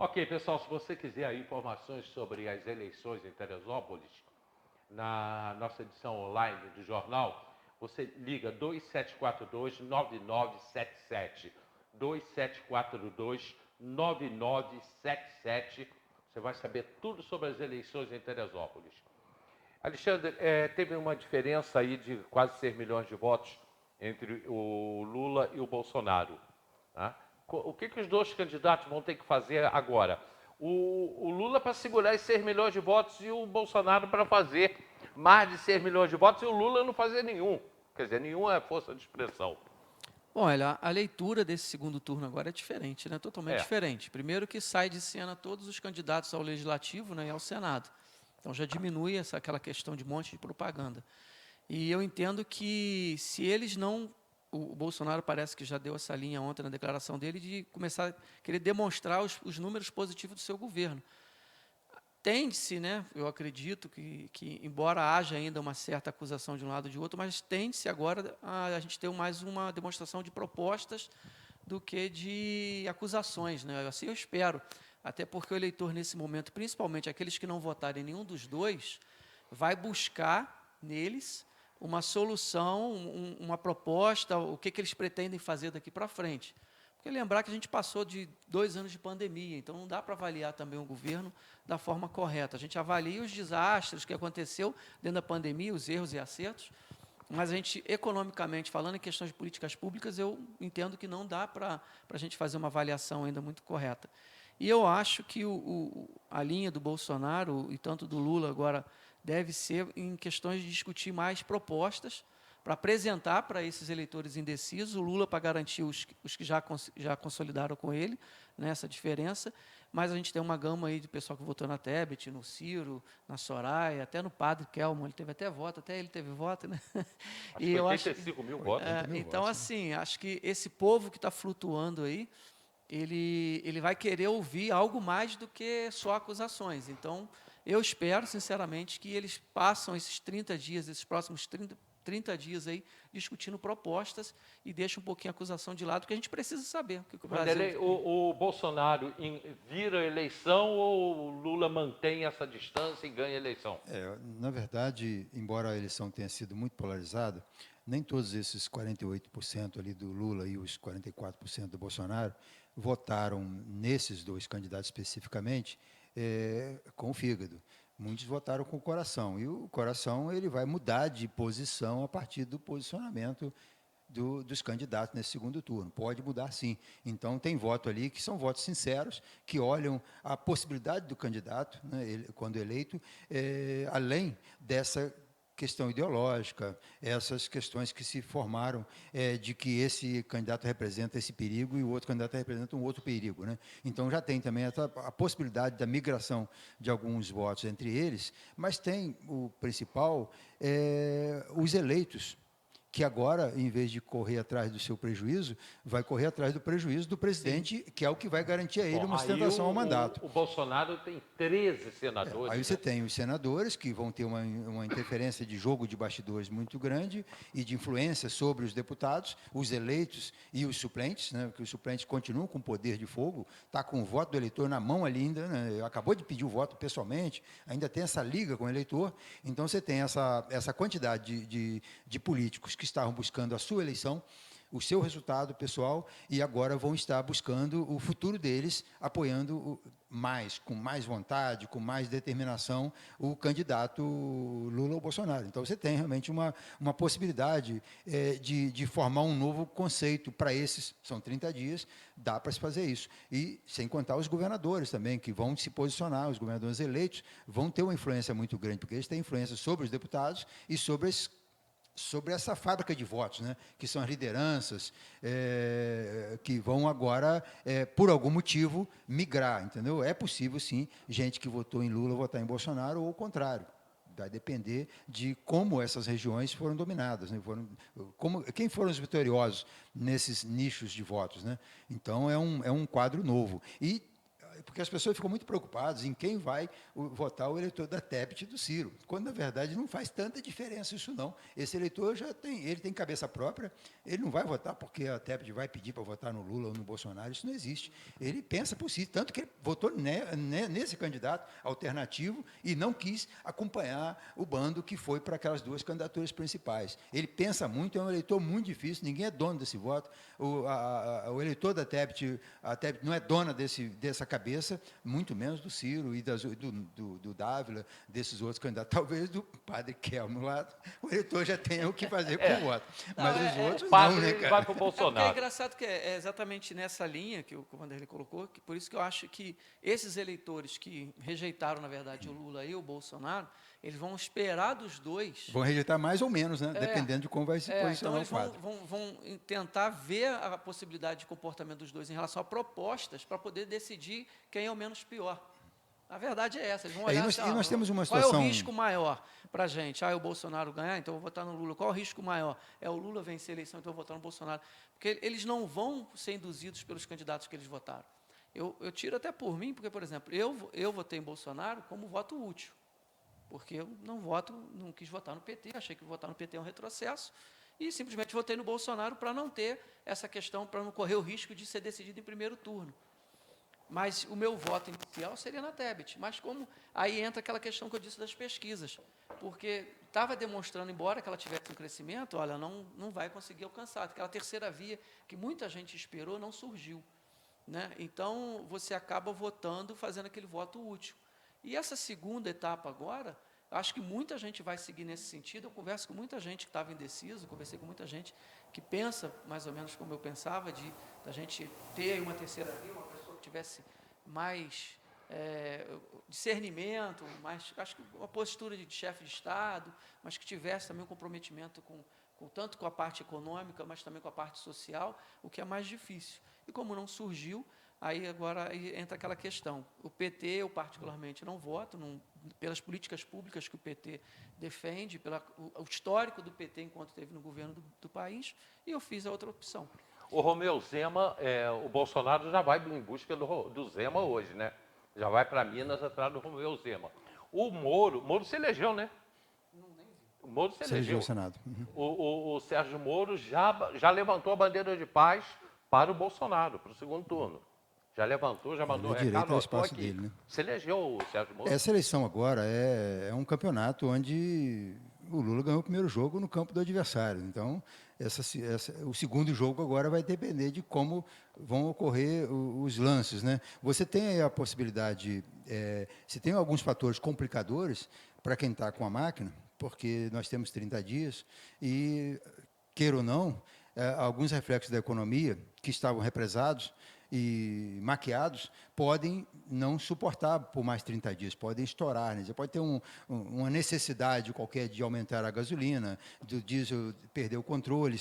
Ok, pessoal, se você quiser aí informações sobre as eleições em Teresópolis, na nossa edição online do jornal, você liga 2742-9977. 2742-9977. Você vai saber tudo sobre as eleições em Teresópolis. Alexandre, teve uma diferença aí de quase 6 milhões de votos entre o Lula e o Bolsonaro. Tá? O que os dois candidatos vão ter que fazer agora? O Lula para segurar esses 6 milhões de votos e o Bolsonaro para fazer mais de 6 milhões de votos e o Lula não fazer nenhum. Quer dizer, nenhum é força de expressão. Bom, olha, a leitura desse segundo turno agora é diferente, né? Totalmente É. diferente. Primeiro que sai de cena todos os candidatos ao Legislativo, né, e ao Senado. Então já diminui aquela questão de monte de propaganda. E eu entendo que se eles não... O Bolsonaro parece que já deu essa linha ontem na declaração dele de começar a querer demonstrar os números positivos do seu governo. Tende-se, né, eu acredito que, embora haja ainda uma certa acusação de um lado ou de outro, mas tende-se agora a gente ter mais uma demonstração de propostas do que de acusações, né? Assim eu espero, até porque o eleitor nesse momento, principalmente aqueles que não votarem em nenhum dos dois, vai buscar neles uma solução, uma proposta, o que eles pretendem fazer daqui para frente. Porque lembrar que a gente passou de 2 anos de pandemia, então não dá para avaliar também o governo da forma correta. A gente avalia os desastres que aconteceu dentro da pandemia, os erros e acertos, mas a gente, economicamente, falando em questões de políticas públicas, eu entendo que não dá para a gente fazer uma avaliação ainda muito correta. E eu acho que a linha do Bolsonaro e tanto do Lula agora deve ser em questões de discutir mais propostas para apresentar para esses eleitores indecisos, o Lula para garantir os que já consolidaram com ele, né, essa diferença, mas a gente tem uma gama aí de pessoal que votou na Tebet, no Ciro, na Soraya, até no Padre Kelmo, ele teve até voto, até ele teve voto, né? Acho E que eu acho, 85 mil votos. 80 mil então votos, né? assim, acho que esse povo que está flutuando aí, ele vai querer ouvir algo mais do que só acusações. Então, eu espero, sinceramente, que eles passam esses 30 dias, esses próximos 30 dias aí, discutindo propostas e deixem um pouquinho a acusação de lado, porque a gente precisa saber o que o Brasil... Vanderlei, o Bolsonaro vira a eleição ou o Lula mantém essa distância e ganha a eleição? Na verdade, embora a eleição tenha sido muito polarizada, nem todos esses 48% ali do Lula e os 44% do Bolsonaro votaram nesses dois candidatos especificamente com o fígado. Muitos votaram com o coração, e o coração ele vai mudar de posição a partir do posicionamento dos candidatos nesse segundo turno. Pode mudar, sim. Então, tem voto ali que são votos sinceros, que olham a possibilidade do candidato, né, quando eleito, além dessa questão ideológica, essas questões que se formaram de que esse candidato representa esse perigo e o outro candidato representa um outro perigo, né? Então, já tem também a possibilidade da migração de alguns votos entre eles, mas tem o principal, os eleitos, que agora, em vez de correr atrás do seu prejuízo, vai correr atrás do prejuízo do Sim. presidente, que é o que vai garantir a ele Bom, uma aí sustentação ao mandato. o Bolsonaro tem 13 Aí senadores, você né? tem os senadores, que vão ter uma interferência de jogo de bastidores muito grande e de influência sobre os deputados, os eleitos e os suplentes, né, que os suplentes continuam com poder de fogo, está com o voto do eleitor na mão ali ainda, né, acabou de pedir o voto pessoalmente, ainda tem essa liga com o eleitor, então você tem essa quantidade de políticos que estavam buscando a sua eleição, o seu resultado pessoal, e agora vão estar buscando o futuro deles, apoiando com mais vontade, com mais determinação, o candidato Lula ou Bolsonaro. Então, você tem realmente uma possibilidade de formar um novo conceito para esses, são 30 dias, dá para se fazer isso. E sem contar os governadores também, que vão se posicionar, os governadores eleitos vão ter uma influência muito grande, porque eles têm influência sobre os deputados e sobre essa fábrica de votos, né, que são as lideranças, que vão agora, por algum motivo, migrar, entendeu? É possível, sim, gente que votou em Lula votar em Bolsonaro ou o contrário. Vai depender de como essas regiões foram dominadas, né? Quem foram os vitoriosos nesses nichos de votos, né? Então, é um quadro novo. E porque as pessoas ficam muito preocupadas em quem vai votar o eleitor da Tebet e do Ciro, quando, na verdade, não faz tanta diferença isso, não. Esse eleitor ele tem cabeça própria, ele não vai votar porque a Tebet vai pedir para votar no Lula ou no Bolsonaro, isso não existe. Ele pensa por si, tanto que ele votou nesse candidato alternativo e não quis acompanhar o bando que foi para aquelas duas candidaturas principais. Ele pensa muito, é um eleitor muito difícil, ninguém é dono desse voto. O eleitor da Tebet, a Tebet não é dona dessa cabeça, muito menos do Ciro e do Dávila, desses outros candidatos. Talvez do padre Kelmo lá, o eleitor já tenha o que fazer com o voto. Mas os outros O padre não, né, cara? vai para o Porque é Bolsonaro. engraçado que é exatamente nessa linha que o Vanderlei colocou, que por isso que eu acho que esses eleitores que rejeitaram, na verdade, o Lula e o Bolsonaro, eles vão esperar dos dois. Vão rejeitar mais ou menos, né? Dependendo de como vai se Então posicionar eles o quadro. vão tentar ver a possibilidade de comportamento dos dois em relação a propostas para poder decidir quem é o menos pior. A verdade é essa. Eles vão olhar E nós temos uma qual é situação... o risco maior para a gente? O Bolsonaro ganhar, então eu vou votar no Lula. Qual é o risco maior? É o Lula vencer a eleição, então eu vou votar no Bolsonaro. Porque eles não vão ser induzidos pelos candidatos que eles votaram. Eu tiro até por mim, porque, por exemplo, eu votei em Bolsonaro como voto útil. Porque eu não quis votar no PT, achei que votar no PT é um retrocesso, e simplesmente votei no Bolsonaro para não ter essa questão, para não correr o risco de ser decidido em primeiro turno. Mas o meu voto inicial seria na Tebet. Mas como aí entra aquela questão que eu disse das pesquisas, porque estava demonstrando, embora que ela tivesse um crescimento, olha, não vai conseguir alcançar. Aquela terceira via que muita gente esperou não surgiu, né? Então, você acaba votando, fazendo aquele voto útil. E essa segunda etapa agora, acho que muita gente vai seguir nesse sentido. Eu converso com muita gente que estava indeciso, conversei com muita gente que pensa mais ou menos como eu pensava, da gente ter uma terceira via, uma pessoa que tivesse mais discernimento, acho que uma postura de chefe de Estado, mas que tivesse também um comprometimento tanto com a parte econômica, mas também com a parte social, o que é mais difícil. E como não surgiu, aí entra aquela questão. O PT, eu particularmente não voto, pelas políticas públicas que o PT defende, o histórico do PT enquanto esteve no governo do país, e eu fiz a outra opção. O Romeu Zema, o Bolsonaro já vai em busca do Zema hoje, né? Já vai para Minas atrás do Romeu Zema. O Moro se elegeu, né? O Moro se elegeu. Ao Senado. O Sérgio Moro já levantou a bandeira de paz para o Bolsonaro, para o segundo turno. Já levantou, já mandou recado, estou aqui. Dele, né? Se elegeu o Sérgio Moro? Essa eleição agora é um campeonato onde o Lula ganhou o primeiro jogo no campo do adversário. Então, o segundo jogo agora vai depender de como vão ocorrer os lances, né? Você tem aí a possibilidade, se tem alguns fatores complicadores para quem está com a máquina, porque nós temos 30 dias e, queira ou não, alguns reflexos da economia que estavam represados e maquiados podem não suportar por mais 30 dias, podem estourar. Né? Você pode ter uma necessidade qualquer de aumentar a gasolina, do diesel perder o controle.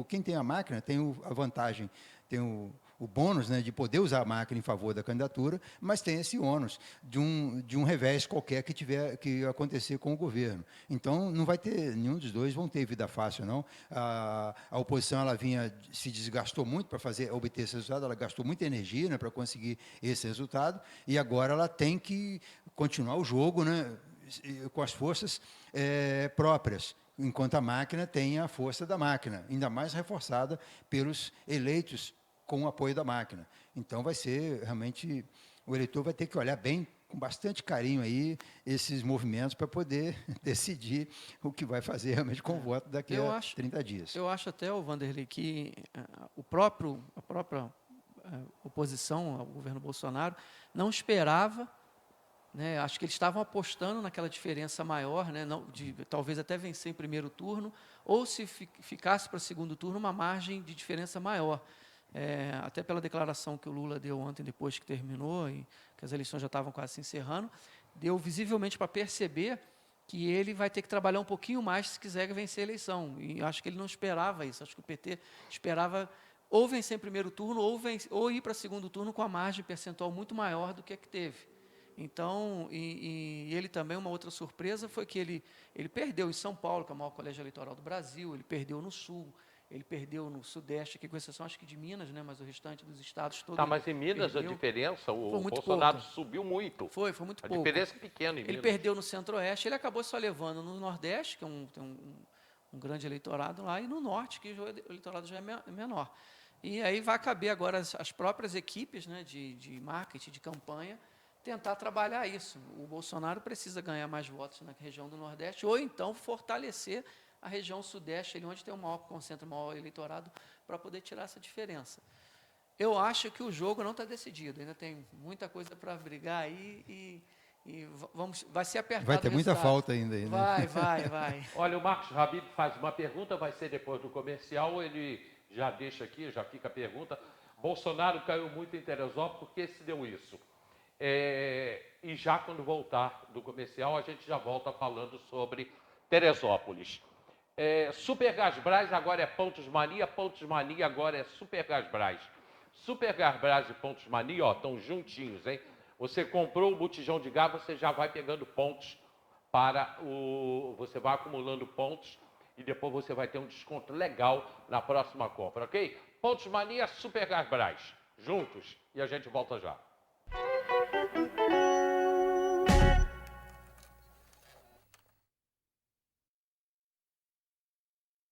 Quem tem a máquina tem a vantagem, tem o bônus, né, de poder usar a máquina em favor da candidatura, mas tem esse ônus de um revés qualquer que acontecer com o governo. Então, não vai ter, nenhum dos dois vão ter vida fácil, não. A oposição se desgastou muito para obter esse resultado, ela gastou muita energia, né, para conseguir esse resultado, e agora ela tem que continuar o jogo, né, com as forças próprias, enquanto a máquina tem a força da máquina, ainda mais reforçada pelos eleitos com o apoio da máquina. Então, vai ser realmente... O eleitor vai ter que olhar bem, com bastante carinho aí, esses movimentos para poder decidir o que vai fazer realmente com o voto daqui a 30 dias. Eu acho até, Vanderlei, que a própria oposição ao governo Bolsonaro não esperava, né, acho que eles estavam apostando naquela diferença maior, né, de talvez até vencer em primeiro turno, ou se ficasse para segundo turno, uma margem de diferença maior. Até pela declaração que o Lula deu ontem, depois que terminou, e que as eleições já estavam quase se encerrando, deu visivelmente para perceber que ele vai ter que trabalhar um pouquinho mais se quiser vencer a eleição. E acho que ele não esperava isso. Acho que o PT esperava ou vencer em primeiro turno ou ir para segundo turno com a margem percentual muito maior do que a que teve. Então, e ele também, uma outra surpresa foi que ele perdeu em São Paulo, que é o maior colégio eleitoral do Brasil, ele perdeu no Sul, Ele perdeu no Sudeste, aqui com exceção acho que de Minas, né? Mas o restante dos estados todos. Tá, mas em Minas perdeu. a diferença, o Foi muito Bolsonaro pouca. subiu muito. Foi muito A pouco. diferença é pequena em Ele Minas. perdeu no Centro-Oeste, ele acabou só levando no Nordeste, que é tem um grande eleitorado lá, e no Norte, que o eleitorado já é menor. E aí vai caber agora as próprias equipes, né, de marketing, de campanha, tentar trabalhar isso. O Bolsonaro precisa ganhar mais votos na região do Nordeste, ou então fortalecer a região Sudeste, ali onde tem concentra o maior eleitorado, para poder tirar essa diferença. Eu acho que o jogo não está decidido, ainda tem muita coisa para brigar aí vai ser apertado. Vai ter o muita resultado. falta ainda aí, né? Vai. Olha, o Marcos Habib faz uma pergunta, vai ser depois do comercial, ele já deixa aqui, já fica a pergunta. Bolsonaro caiu muito em Teresópolis, por que se deu isso? E já quando voltar do comercial, a gente já volta falando sobre Teresópolis. Supergasbras agora é Pontos Mania agora é Supergasbras. Supergasbras e Pontos Mania, ó, estão juntinhos, hein? Você comprou o botijão de gás, você já vai pegando pontos você vai acumulando pontos e depois você vai ter um desconto legal na próxima compra, ok? Pontos Mania, Supergasbras, juntos, e a gente volta já.